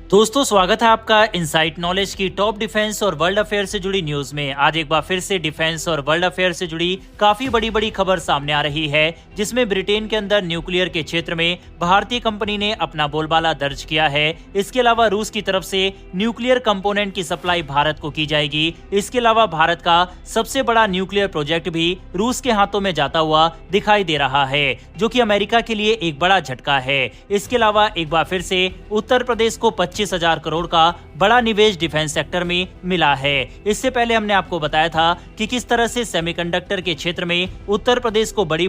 दोस्तों स्वागत है आपका इनसाइट नॉलेज की टॉप डिफेंस और वर्ल्ड अफेयर से जुड़ी न्यूज में। आज एक बार फिर से डिफेंस और वर्ल्ड अफेयर से जुड़ी काफी बड़ी खबर सामने आ रही है, जिसमें ब्रिटेन के अंदर न्यूक्लियर के क्षेत्र में भारतीय कंपनी ने अपना बोलबाला दर्ज किया है। इसके अलावा रूस की तरफ से न्यूक्लियर कंपोनेंट की सप्लाई भारत को की जाएगी। इसके अलावा भारत का सबसे बड़ा न्यूक्लियर प्रोजेक्ट भी रूस के हाथों में जाता हुआ दिखाई दे रहा है, जो कि अमेरिका के लिए एक बड़ा झटका है। इसके अलावा एक बार फिर से उत्तर प्रदेश को 25,000 करोड़ का बड़ा निवेश डिफेंस सेक्टर में मिला है। इससे पहले हमने आपको बताया था कि किस तरह से सेमीकंडक्टर के क्षेत्र में उत्तर प्रदेश को बड़ी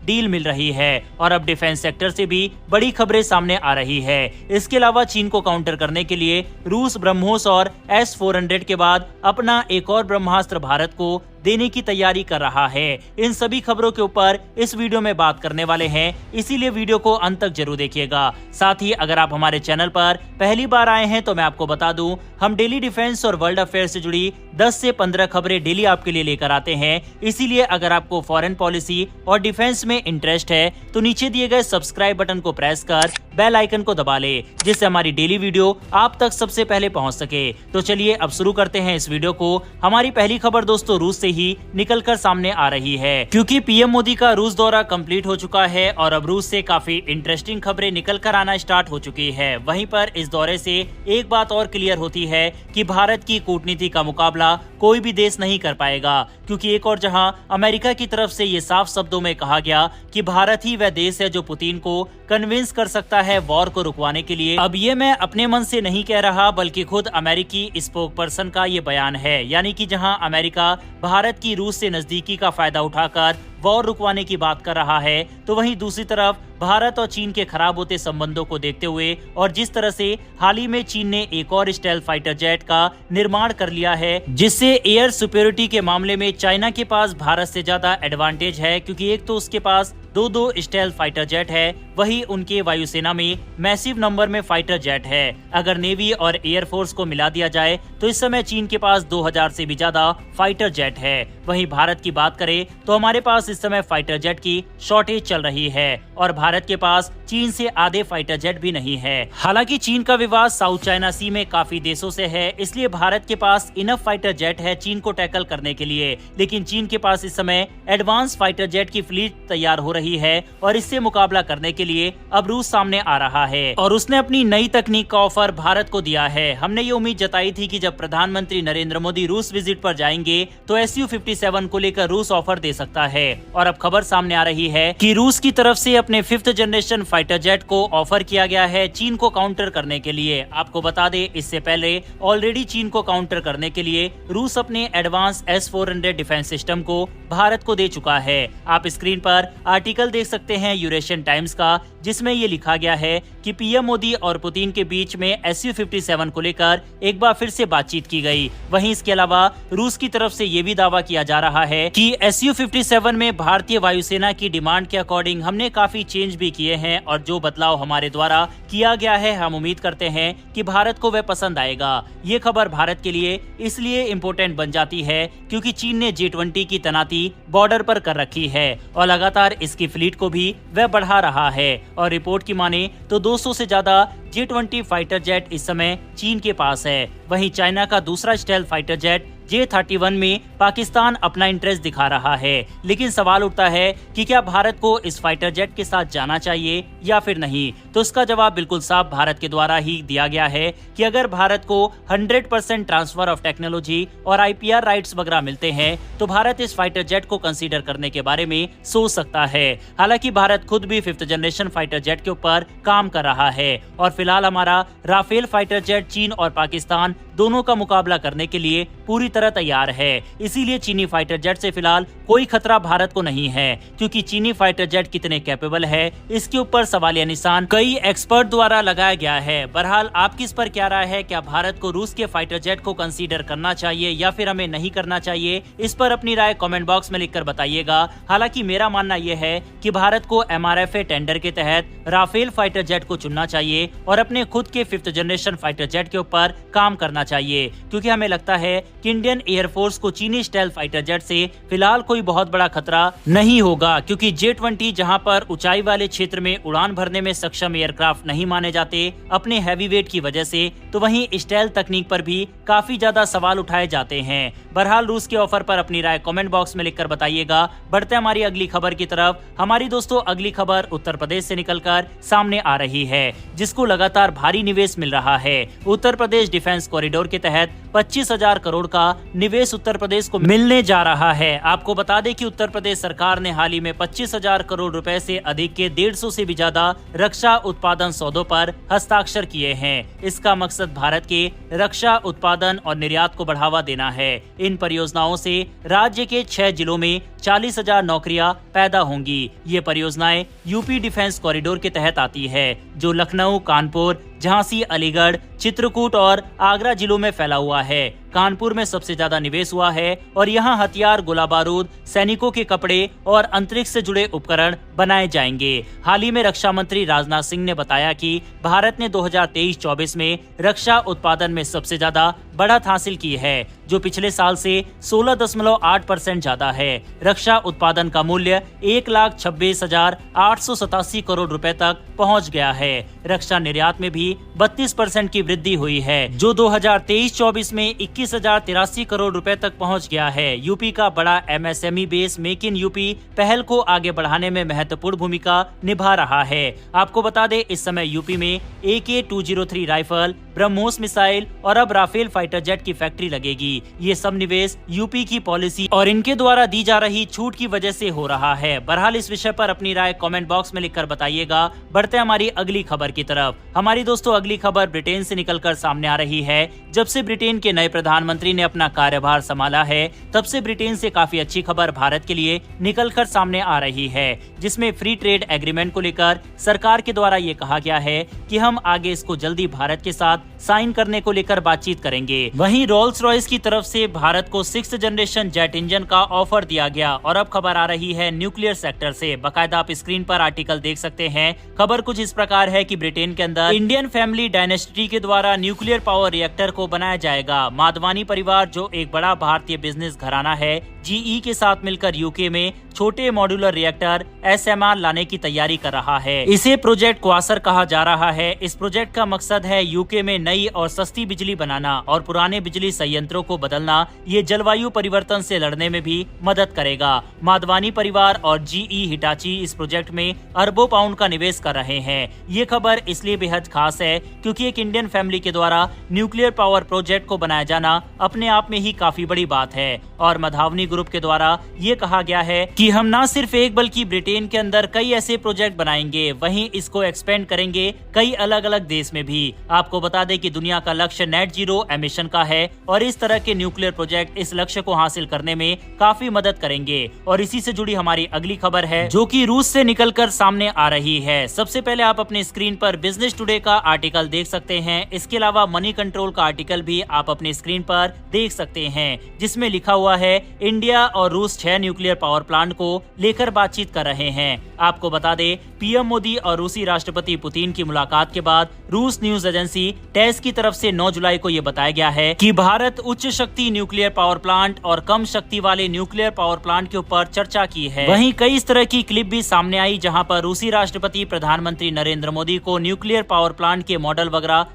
डील मिल रही है, और अब डिफेंस सेक्टर से भी बड़ी खबरें सामने आ रही है। इसके अलावा चीन को काउंटर करने के लिए रूस ब्रह्मोस और S-400 के बाद अपना एक और ब्रह्मास्त्र भारत को देने की तैयारी कर रहा है। इन सभी खबरों के ऊपर इस वीडियो में बात करने वाले हैं, इसीलिए वीडियो को अंत तक जरूर देखिएगा। साथ ही अगर आप हमारे चैनल पर पहली बार आए हैं तो मैं आपको बता दूं, हम डेली डिफेंस और वर्ल्ड अफेयर से जुड़ी 10 से 15 खबरें डेली आपके लिए लेकर आते हैं। इसीलिए अगर आपको फॉरेन पॉलिसी और डिफेंस में इंटरेस्ट है तो नीचे दिए गए सब्सक्राइब बटन को प्रेस कर बेल आइकन को दबा ले, जिससे हमारी डेली वीडियो आप तक सबसे पहले पहुंच सके। तो चलिए अब शुरू करते हैं इस वीडियो को। हमारी पहली खबर दोस्तों रूस से ही निकलकर सामने आ रही है, क्योंकि पीएम मोदी का रूस दौरा कंप्लीट हो चुका है और अब रूस से काफी इंटरेस्टिंग खबरें निकलकर आना स्टार्ट हो चुकी है। वहीं पर इस दौरे से एक बात और क्लियर होती है कि भारत की कूटनीति का मुकाबला कोई भी देश नहीं कर पाएगा, क्योंकि एक और जहां अमेरिका की तरफ से ये साफ शब्दों में कहा गया कि भारत ही वह देश है जो पुतिन को कन्विंस कर सकता है वॉर को रुकवाने के लिए। अब ये मैं अपने मन से नहीं कह रहा, बल्कि खुद अमेरिकी स्पोक पर्सन का ये बयान है। यानी कि जहां अमेरिका भारत की रूस से नजदीकी का फायदा उठाकर वॉर रुकवाने की बात कर रहा है, तो वहीं दूसरी तरफ भारत और चीन के खराब होते संबंधों को देखते हुए और जिस तरह से हाल ही में चीन ने एक और स्टेल्थ फाइटर जेट का निर्माण कर लिया है, जिससे एयर सुपेरियोरिटी के मामले में चाइना के पास भारत से ज्यादा एडवांटेज है, क्योंकि एक तो उसके पास दो स्टेल्थ फाइटर जेट है, वही उनके वायुसेना में मैसिव नंबर में फाइटर जेट है। अगर नेवी और एयरफोर्स को मिला दिया जाए तो इस समय चीन के पास 2000 से भी ज्यादा फाइटर जेट है। वहीं भारत की बात करें तो हमारे पास इस समय फाइटर जेट की शॉर्टेज चल रही है और भारत के पास चीन से आधे फाइटर जेट भी नहीं है। हालांकि चीन का विवाद साउथ चाइना सी में काफी देशों से है, इसलिए भारत के पास इनफ फाइटर जेट है चीन को टैकल करने के लिए। लेकिन चीन के पास इस समय एडवांस फाइटर जेट की फ्लीट तैयार हो रही है और इससे मुकाबला करने के लिए अब रूस सामने आ रहा है और उसने अपनी नई तकनीक का ऑफर भारत को दिया है। हमने ये उम्मीद जताई थी कि जब प्रधानमंत्री नरेंद्र मोदी रूस विजिट पर जाएंगे तो Su-57 को लेकर रूस ऑफर दे सकता है, और अब खबर सामने आ रही है कि रूस की तरफ से अपने 5th जनरेशन फाइटर जेट को ऑफर किया गया है चीन को काउंटर करने के लिए। आपको बता दें, इससे पहले ऑलरेडी चीन को काउंटर करने के लिए रूस अपने एडवांस S-400 डिफेंस सिस्टम को भारत को दे चुका है। आप स्क्रीन पर आर्टिकल देख सकते हैं यूरेशियन टाइम्स का, जिसमें ये लिखा गया है कि पीएम मोदी और पुतिन के बीच में Su-57 को लेकर एक बार फिर से बातचीत की गई। वहीं इसके अलावा रूस की तरफ से ये भी दावा किया जा रहा है कि Su-57 में भारतीय वायुसेना की डिमांड के अकॉर्डिंग हमने काफी चेंज भी किए हैं, और जो बदलाव हमारे द्वारा किया गया है हम उम्मीद करते हैं कि भारत को वह पसंद आएगा। ये खबर भारत के लिए इसलिए इम्पोर्टेंट बन जाती है क्योंकि चीन ने J-20 की तैनाती बॉर्डर पर कर रखी है और लगातार इसकी फ्लीट को भी वह बढ़ा रहा है, और रिपोर्ट की माने तो 200 से ज्यादा J-20 फाइटर जेट इस समय चीन के पास है। वहीं चाइना का दूसरा स्टेल्थ फाइटर जेट J-31 में पाकिस्तान अपना इंटरेस्ट दिखा रहा है। लेकिन सवाल उठता है कि क्या भारत को इस फाइटर जेट के साथ जाना चाहिए या फिर नहीं, तो इसका जवाब बिल्कुल साफ भारत के द्वारा ही दिया गया है कि अगर भारत को 100% ट्रांसफर ऑफ टेक्नोलॉजी और IPR राइट्स वगैरह मिलते हैं तो भारत इस फाइटर जेट को कंसीडर करने के बारे में सोच सकता है। हालांकि भारत खुद भी 5th जनरेशन फाइटर जेट के ऊपर काम कर रहा है और फिलहाल हमारा राफेल फाइटर जेट चीन और पाकिस्तान दोनों का मुकाबला करने के लिए पूरी तरह तैयार है। इसीलिए चीनी फाइटर जेट से फिलहाल कोई खतरा भारत को नहीं है, क्योंकि चीनी फाइटर जेट कितने कैपेबल है इसके ऊपर सवालिया निशान कई एक्सपर्ट द्वारा लगाया गया है। बहरहाल आपकी इस पर क्या राय है? क्या भारत को रूस के फाइटर जेट को कंसीडर करना चाहिए या फिर हमें नहीं करना चाहिए? इस पर अपनी राय कमेंट बॉक्स में लिखकर बताइएगा। हालांकि मेरा मानना यह है कि भारत को MRFA टेंडर के तहत राफेल फाइटर जेट को चुनना चाहिए और अपने खुद के 5th जनरेशन फाइटर जेट के ऊपर काम करना चाहिए, क्योंकि हमें लगता है कि इंडियन एयरफोर्स को चीनी स्टेल्थ फाइटर जेट से फिलहाल कोई बहुत बड़ा खतरा नहीं होगा, क्योंकि J-20 जहां पर ऊंचाई वाले क्षेत्र में उड़ान भरने में सक्षम एयरक्राफ्ट नहीं माने जाते अपने हैवी वेट की वजह से, तो वहीं स्टेल्थ तकनीक पर भी काफी ज्यादा सवाल उठाए जाते हैं। बहरहाल रूस के ऑफर पर अपनी राय कमेंट बॉक्स में लिखकर बताइएगा। बढ़ते हमारी अगली खबर की तरफ। हमारी दोस्तों अगली खबर उत्तर प्रदेश से निकलकर सामने आ रही है, जिसको लगातार भारी निवेश मिल रहा है। उत्तर प्रदेश डिफेंस कॉरिडोर के तहत 25,000 करोड़ का निवेश उत्तर प्रदेश को मिलने जा रहा है। आपको बता दें कि उत्तर प्रदेश सरकार ने हाल ही में 25,000 करोड़ रुपए से अधिक के 150 से भी ज्यादा रक्षा उत्पादन सौदों पर हस्ताक्षर किए हैं। इसका मकसद भारत के रक्षा उत्पादन और निर्यात को बढ़ावा देना है। इन परियोजनाओं से राज्य के 6 जिलों में 40,000 नौकरियां पैदा होंगी। ये परियोजनाएं यूपी डिफेंस कॉरिडोर के तहत आती है, जो लखनऊ, कानपुर, झांसी, अलीगढ़, चित्रकूट और आगरा जिलों में फैला हुआ है। कानपुर में सबसे ज्यादा निवेश हुआ है और यहाँ हथियार, गोला बारूद, सैनिकों के कपड़े और अंतरिक्ष से जुड़े उपकरण बनाए जाएंगे। हाल ही में रक्षा मंत्री राजनाथ सिंह ने बताया कि भारत ने 2023-24 में रक्षा उत्पादन में सबसे ज्यादा बढ़त हासिल की है, जो पिछले साल से 16.8% ज्यादा है। रक्षा उत्पादन का मूल्य 1,26,887 करोड़ रुपए तक पहुंच गया है। रक्षा निर्यात में भी 32% की वृद्धि हुई है, जो 2023-24 में 21,083 करोड़ रुपए तक पहुंच गया है। यूपी का बड़ा MSME base make in UP पहल को आगे बढ़ाने में महत्वपूर्ण भूमिका निभा रहा है। आपको बता दें, इस समय यूपी में AK-203 राइफल, ब्रह्मोस मिसाइल और अब राफेल फाइटर जेट की फैक्ट्री लगेगी। ये सब निवेश यूपी की पॉलिसी और इनके द्वारा दी जा रही छूट की वजह से हो रहा है। बहरहाल इस विषय पर अपनी राय कमेंट बॉक्स में लिखकर बताइएगा। बढ़ते हमारी अगली खबर की तरफ। हमारी दोस्तों अगली खबर ब्रिटेन से निकलकर सामने आ रही है। जब से ब्रिटेन के नए प्रधानमंत्री ने अपना कार्यभार संभाला है, तब से ब्रिटेन से काफी अच्छी खबर भारत के लिए निकलकर सामने आ रही है, जिसमें फ्री ट्रेड एग्रीमेंट को लेकर सरकार के द्वारा ये कहा गया है कि हम आगे इसको जल्दी भारत के साथ साइन करने को लेकर बातचीत करेंगे। वहीं रोल्स रॉयस की तरफ से भारत को 6th जनरेशन जेट इंजन का ऑफर दिया गया। और अब खबर आ रही है न्यूक्लियर सेक्टर से। बाकायदा आप स्क्रीन पर आर्टिकल देख सकते हैं। खबर कुछ इस प्रकार है कि ब्रिटेन के अंदर इंडियन फैमिली डायनेस्टी के द्वारा न्यूक्लियर पावर रिएक्टर को बनाया जाएगा। माधवानी परिवार, जो एक बड़ा भारतीय बिजनेस घराना है, GE के साथ मिलकर यूके में छोटे मॉड्यूलर रिएक्टर SMR लाने की तैयारी कर रहा है। इसे प्रोजेक्ट क्वासर कहा जा रहा है। इस प्रोजेक्ट का मकसद है यूके में नई और सस्ती बिजली बनाना और पुराने बिजली संयंत्रों को बदलना। ये जलवायु परिवर्तन से लड़ने में भी मदद करेगा। माधवानी परिवार और GE हिटाची इस प्रोजेक्ट में अरबों पाउंड का निवेश कर रहे हैं। ये खबर इसलिए बेहद खास है क्योंकि एक इंडियन फैमिली के द्वारा न्यूक्लियर पावर प्रोजेक्ट को बनाया जाना अपने आप में ही काफी बड़ी बात है। और माधवानी ग्रुप के द्वारा ये कहा गया है कि हम न सिर्फ एक बल्कि ब्रिटेन के अंदर कई ऐसे प्रोजेक्ट बनाएंगे, वहीं इसको एक्सपेंड करेंगे कई अलग अलग देश में भी। आपको बता दें कि दुनिया का लक्ष्य नेट जीरो एमिशन का है और इस तरह के न्यूक्लियर प्रोजेक्ट इस लक्ष्य को हासिल करने में काफी मदद करेंगे। और इसी से जुड़ी हमारी अगली खबर है, जो कि रूस से निकलकर सामने आ रही है। सबसे पहले आप अपने स्क्रीन पर बिजनेस टुडे का आर्टिकल देख सकते हैं। इसके अलावा मनी कंट्रोल का आर्टिकल भी आप अपने स्क्रीन पर देख सकते हैं, जिसमें लिखा हुआ है इंडिया और रूस 6 न्यूक्लियर पावर प्लांट को लेकर बातचीत कर रहे हैं। आपको बता दें, PM मोदी और रूसी राष्ट्रपति पुतिन की मुलाकात के बाद रूस न्यूज एजेंसी टेस की तरफ से 9 जुलाई को यह बताया गया है कि भारत उच्च शक्ति न्यूक्लियर पावर प्लांट और कम शक्ति वाले न्यूक्लियर पावर प्लांट के ऊपर चर्चा की है। वहीं कई इस तरह की क्लिप भी सामने आई, जहां पर रूसी राष्ट्रपति प्रधानमंत्री नरेंद्र मोदी को न्यूक्लियर पावर प्लांट के मॉडल वगैरह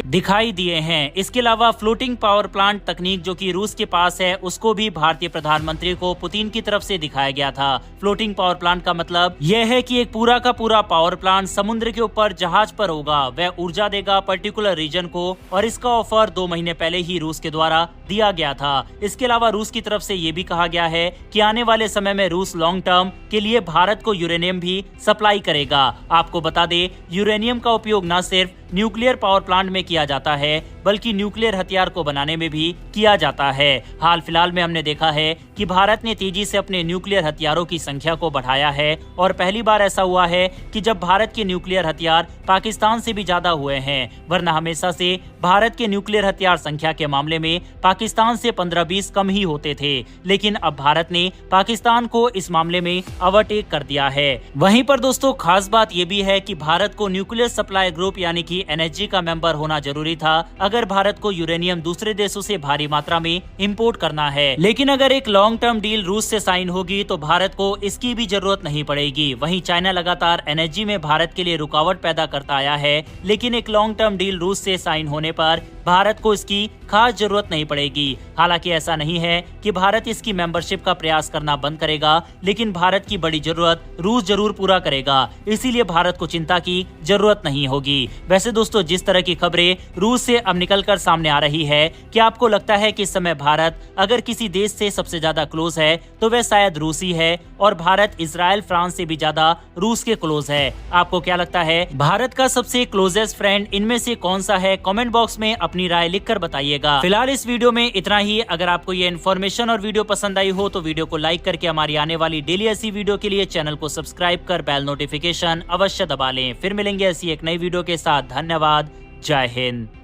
दिखाई दिए हैं। इसके अलावा फ्लोटिंग पावर प्लांट तकनीक जो कि रूस के पास है, उसको भी भारतीय प्रधानमंत्री को पुतिन की तरफ से दिखाया गया था। फ्लोटिंग पावर प्लांट का मतलब यह है कि एक पूरा का पूरा पावर प्लांट समुद्र के ऊपर जहाज पर होगा। वह ऊर्जा देगा पर्टिकुलर रीजन को, और इसका ऑफर 2 महीने पहले ही रूस के द्वारा दिया गया था। इसके अलावा रूस की तरफ से ये भी कहा गया है कि आने वाले समय में रूस लॉन्ग टर्म के लिए भारत को यूरेनियम भी सप्लाई करेगा। आपको बता दें, यूरेनियम का उपयोग न सिर्फ न्यूक्लियर पावर प्लांट में किया जाता है, बल्कि न्यूक्लियर हथियार को बनाने में भी किया जाता है। हाल फिलहाल में हमने देखा है कि भारत ने तेजी से अपने न्यूक्लियर हथियारों की संख्या को बढ़ाया है, और पहली बार ऐसा हुआ है कि जब भारत के न्यूक्लियर हथियार पाकिस्तान से भी ज्यादा हुए हैं। वरना हमेशा से भारत के न्यूक्लियर हथियार संख्या के मामले में पाकिस्तान से 15-20 कम ही होते थे, लेकिन अब भारत ने पाकिस्तान को इस मामले में ओवरटेक कर दिया है। वहीं पर दोस्तों खास बात यह भी है कि भारत को न्यूक्लियर सप्लाई ग्रुप यानी कि की एनएसजी का मेंबर होना जरूरी था अगर भारत को यूरेनियम दूसरे देशों से भारी मात्रा में इंपोर्ट करना है। लेकिन अगर एक लॉन्ग टर्म डील रूस से साइन होगी तो भारत को इसकी भी जरूरत नहीं पड़ेगी। वहीं चाइना लगातार एनएसजी में भारत के लिए रुकावट पैदा करता आया है, लेकिन एक लॉन्ग टर्म डील रूस से साइन होने पर भारत को इसकी खास जरूरत नहीं पड़ेगी। हालांकि ऐसा नहीं है कि भारत इसकी मेंबरशिप का प्रयास करना बंद करेगा, लेकिन भारत की बड़ी जरूरत रूस जरूर पूरा करेगा, इसीलिए भारत को चिंता की जरूरत नहीं होगी। वैसे दोस्तों, जिस तरह की खबरें रूस से अब निकलकर सामने आ रही है, क्या आपको लगता है कि इस समय भारत अगर किसी देश से सबसे ज्यादा क्लोज है तो वह शायद रूस ही है, और भारत इजराइल फ्रांस से भी ज्यादा रूस के क्लोज है? आपको क्या लगता है, भारत का सबसे क्लोजेस्ट फ्रेंड इनमें से कौन सा है? कमेंट बॉक्स में अपनी राय लिखकर बताइएगा। फिलहाल इस वीडियो में इतना ही। अगर आपको ये इन्फॉर्मेशन और वीडियो पसंद आई हो तो वीडियो को लाइक करके हमारी आने वाली डेली ऐसी वीडियो के लिए चैनल को सब्सक्राइब कर बेल नोटिफिकेशन अवश्य दबा लें। फिर मिलेंगे ऐसी एक नई वीडियो के साथ। धन्यवाद। जय हिंद।